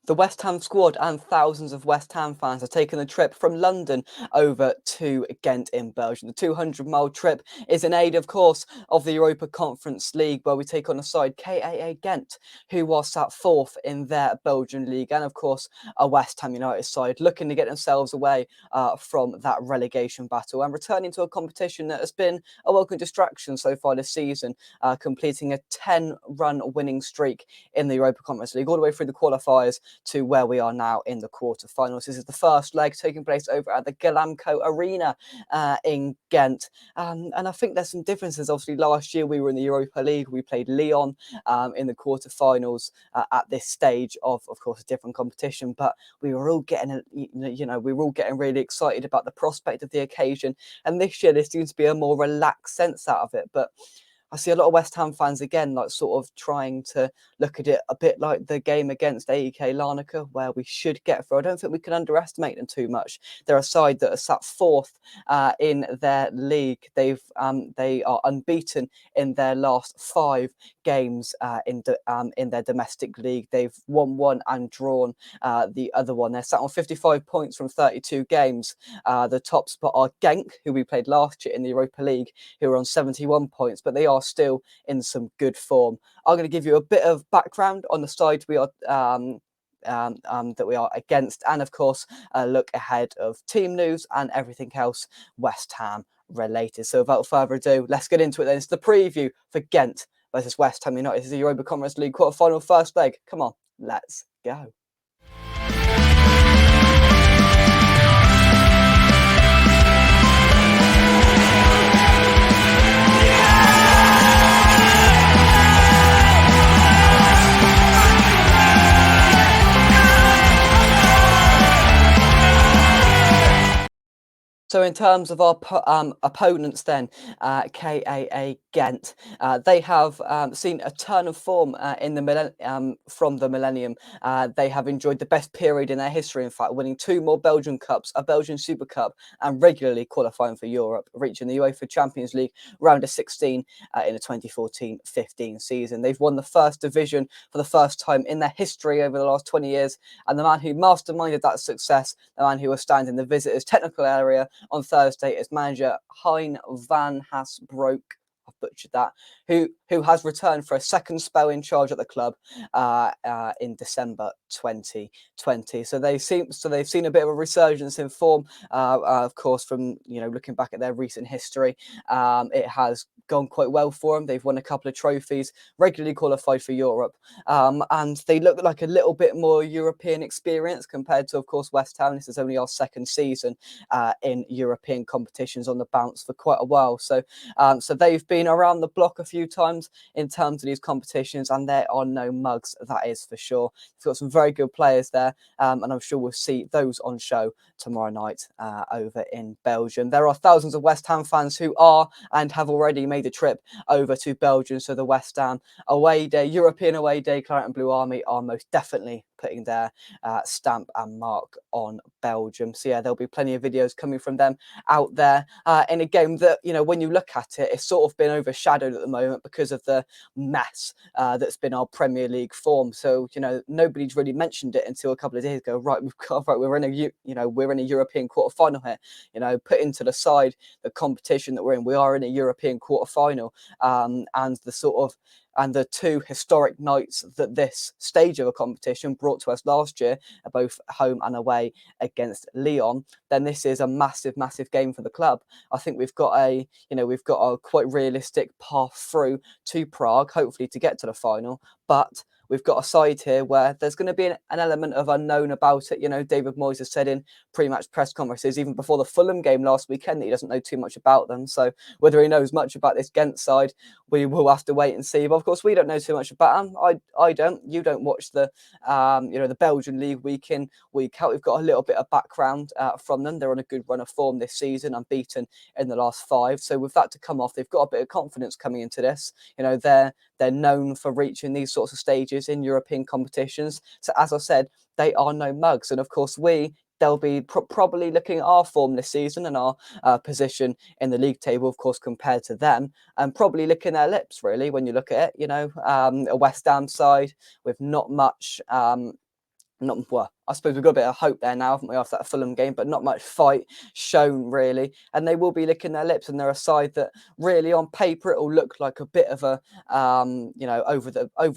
The West Ham squad and thousands of West Ham fans have taken the trip from London over to Ghent in Belgium. The 200-mile trip is in aid, of course, of the Europa Conference League, where we take on the side KAA Gent, who are sat fourth in their Belgian league, and of course a West Ham United side looking to get themselves away from that relegation battle and returning to a competition that has been a welcome distraction so far this season, completing a 10-run winning streak in the Europa Conference League all the way through the qualifiers to where we are now in the quarterfinals. This is the first leg taking place over at the Galamco Arena in Ghent. And I think there's some differences. Obviously, last year we were in the Europa League. We played Lyon in the quarterfinals at this stage of course, a different competition. But we were all getting, we were all getting really excited about the prospect of the occasion. And this year, there seems to be a more relaxed sense out of it. But I see a lot of West Ham fans again, like sort of trying to look at it a bit like the game against AEK Larnaca, where we should get through. I don't think we can underestimate them too much. They're a side that are sat fourth in their league. They are unbeaten in their last 5 games in their domestic league. They've won one and drawn the other one. They're sat on 55 points from 32 games. The top spot are Genk, who we played last year in the Europa League, who are on 71 points, but they are still in some good form. I'm going to give you a bit of background on the side we are that we are against, and of course a look ahead of team news and everything else West Ham related. So without further ado, let's get into it then. It's the preview for Ghent versus West Ham United. This is the Europa Conference League quarter-final first leg. Come on, let's go. So in terms of our opponents then, KAA Ghent, they have seen a turn of form from the millennium. They have enjoyed the best period in their history, in fact, winning 2 more Belgian Cups, a Belgian Super Cup, and regularly qualifying for Europe, reaching the UEFA Champions League round of 16 in the 2014-15 season. They've won the first division for the first time in their history over the last 20 years, and the man who masterminded that success, the man who will stand in the visitors' technical area on Thursday is manager Hein van Haasbroek. I've butchered that. Who has returned for a second spell in charge at the club in December 2020. So they've seen a bit of a resurgence in form, of course, from looking back at their recent history. It has gone quite well for them. They've won a couple of trophies, regularly qualified for Europe, and they look like a little bit more European experience compared to, of course, West Ham. This is only our second season in European competitions on the bounce for quite a while. So they've been around the block a few times in terms of these competitions, and there are no mugs, that is for sure. They've got some very good players there, and I'm sure we'll see those on show tomorrow night over in Belgium. There are thousands of West Ham fans who are and have already made the trip over to Belgium, so the West Ham away day, European away day, Claret and Blue Army are most definitely putting their stamp and mark on Belgium. So yeah, there'll be plenty of videos coming from them out there in a game that, when you look at it, it's sort of been overshadowed at the moment because of the mess that's been our Premier League form. So nobody's really mentioned it until a couple of days ago. Right, we're in a European quarter-final here. Put into the side the competition that we're in. We are in a European quarter-final, and the 2 historic nights that this stage of a competition brought to us last year, both home and away against Lyon, then this is a massive, massive game for the club. I think we've got a quite realistic path through to Prague, hopefully to get to the final, but we've got a side here where there's going to be an element of unknown about it. David Moyes has said in pre-match press conferences, even before the Fulham game last weekend, that he doesn't know too much about them. So whether he knows much about this Ghent side, we will have to wait and see. But of course, we don't know too much about them. I don't. You don't watch the the Belgian league week in, week out. We've got a little bit of background from them. They're on a good run of form this season, unbeaten in the last 5. So with that to come off, they've got a bit of confidence coming into this. They're known for reaching these sorts of stages in European competitions. So as I said, they are no mugs. And of course, they'll be probably looking at our form this season and our position in the league table, of course, compared to them, and probably licking their lips, really, when you look at it. A West Ham side with not much Not well, I suppose we've got a bit of hope there now, haven't we, after that Fulham game, but not much fight shown really. And they will be licking their lips, and they're a side that really on paper it'll look like a bit of a over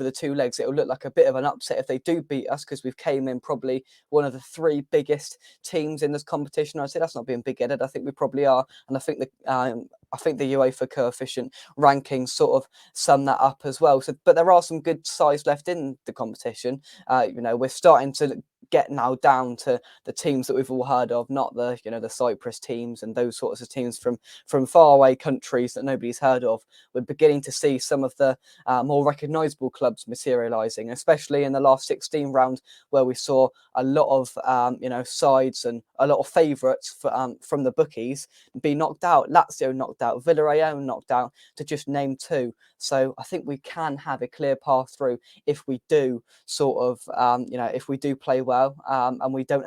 the two legs, it'll look like a bit of an upset if they do beat us, because we've came in probably one of the three biggest teams in this competition. I'd say that's not being big-headed. I think we probably are, and I think the UEFA coefficient rankings sort of sum that up as well. So, but there are some good sides left in the competition. We're starting to get now down to the teams that we've all heard of, not the the Cyprus teams and those sorts of teams from faraway countries that nobody's heard of. We're beginning to see some of the more recognisable clubs materialising, especially in the last 16 round, where we saw a lot of sides and a lot of favourites from the bookies be knocked out. Lazio knocked out, Villarreal knocked out, to just name two. So I think we can have a clear path through if we do sort of, if we do play well, and we don't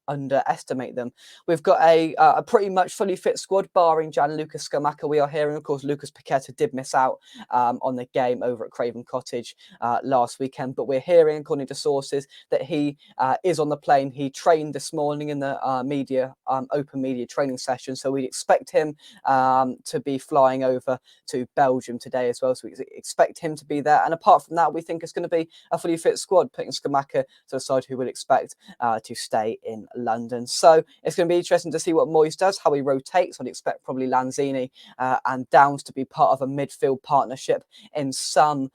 underestimate them. We've got a pretty much fully fit squad, barring Gianluca Scamacca. We are hearing, of course, Lucas Paqueta did miss out on the game over at Craven Cottage last weekend, but we're hearing, according to sources, that he is on the plane. He trained this morning in the open media training session, so we expect him to be flying over to Belgium today as well. So we expect him to be there. And apart from that, we think it's going to be a fully fit squad, putting Scamacca to the side, who will expect to stay in London. So it's going to be interesting to see what Moyes does, how he rotates. I'd expect probably Lanzini and Downs to be part of a midfield partnership in some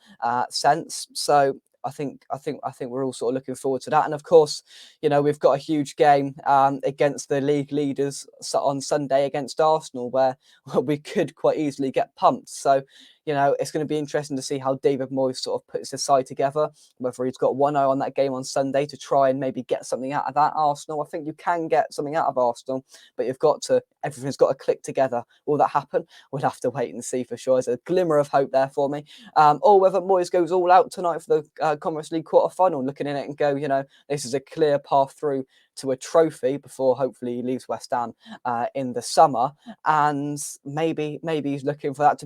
sense. So I think we're all sort of looking forward to that. And of course, we've got a huge game against the league leaders on Sunday against Arsenal, where we could quite easily get pumped. So it's going to be interesting to see how David Moyes sort of puts his side together, whether he's got one eye on that game on Sunday to try and maybe get something out of that Arsenal. I think you can get something out of Arsenal, but everything's got to click together. Will that happen? We'll have to wait and see for sure. There's a glimmer of hope there for me. Or whether Moyes goes all out tonight for the Conference League quarter-final, looking in it and go, this is a clear path through to a trophy before hopefully he leaves West Ham in the summer, and maybe he's looking for that to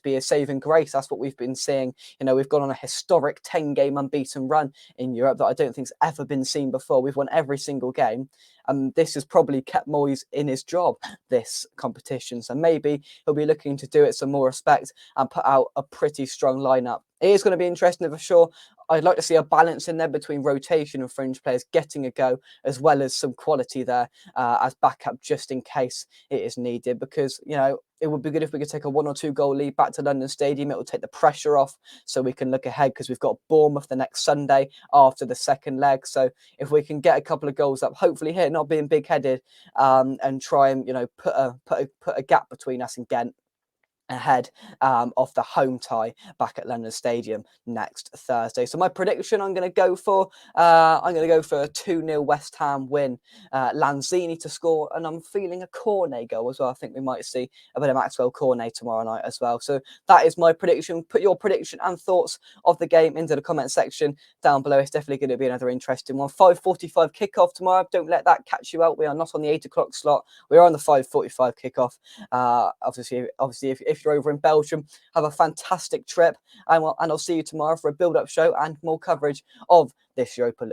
be a saving grace. That's what we've been seeing. We've gone on a historic 10-game unbeaten run in Europe that I don't think's ever been seen before. We've won every single game, and this has probably kept Moyes in his job, this competition. So maybe he'll be looking to do it some more respect and put out a pretty strong lineup. It is going to be interesting for sure. I'd like to see a balance in there between rotation and fringe players getting a go, as well as some quality there as backup just in case it is needed. Because, it would be good if we could take a 1 or 2 goal lead back to London Stadium. It will take the pressure off so we can look ahead, because we've got Bournemouth the next Sunday after the second leg. So if we can get a couple of goals up, hopefully here, not being big-headed, and try and, put a gap between us and Gent ahead of the home tie back at London Stadium next Thursday. So my prediction, I'm going to go for a 2-0 West Ham win. Lanzini to score, and I'm feeling a Cornet goal as well. I think we might see a bit of Maxwell Cornet tomorrow night as well. So that is my prediction. Put your prediction and thoughts of the game into the comment section down below. It's definitely going to be another interesting one. 5:45 kickoff tomorrow. Don't let that catch you out. We are not on the 8 o'clock slot. We are on the 5:45 kickoff. Obviously, if you're over in Belgium, have a fantastic trip, and I'll see you tomorrow for a build-up show and more coverage of this Europa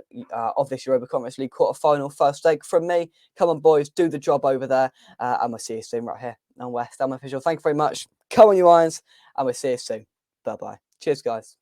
Conference League quarter-final first leg from me. Come on, boys, do the job over there, and we'll see you soon right here on West Ham Official. Thank you very much. Come on, you Irons, and we'll see you soon. Bye-bye. Cheers, guys.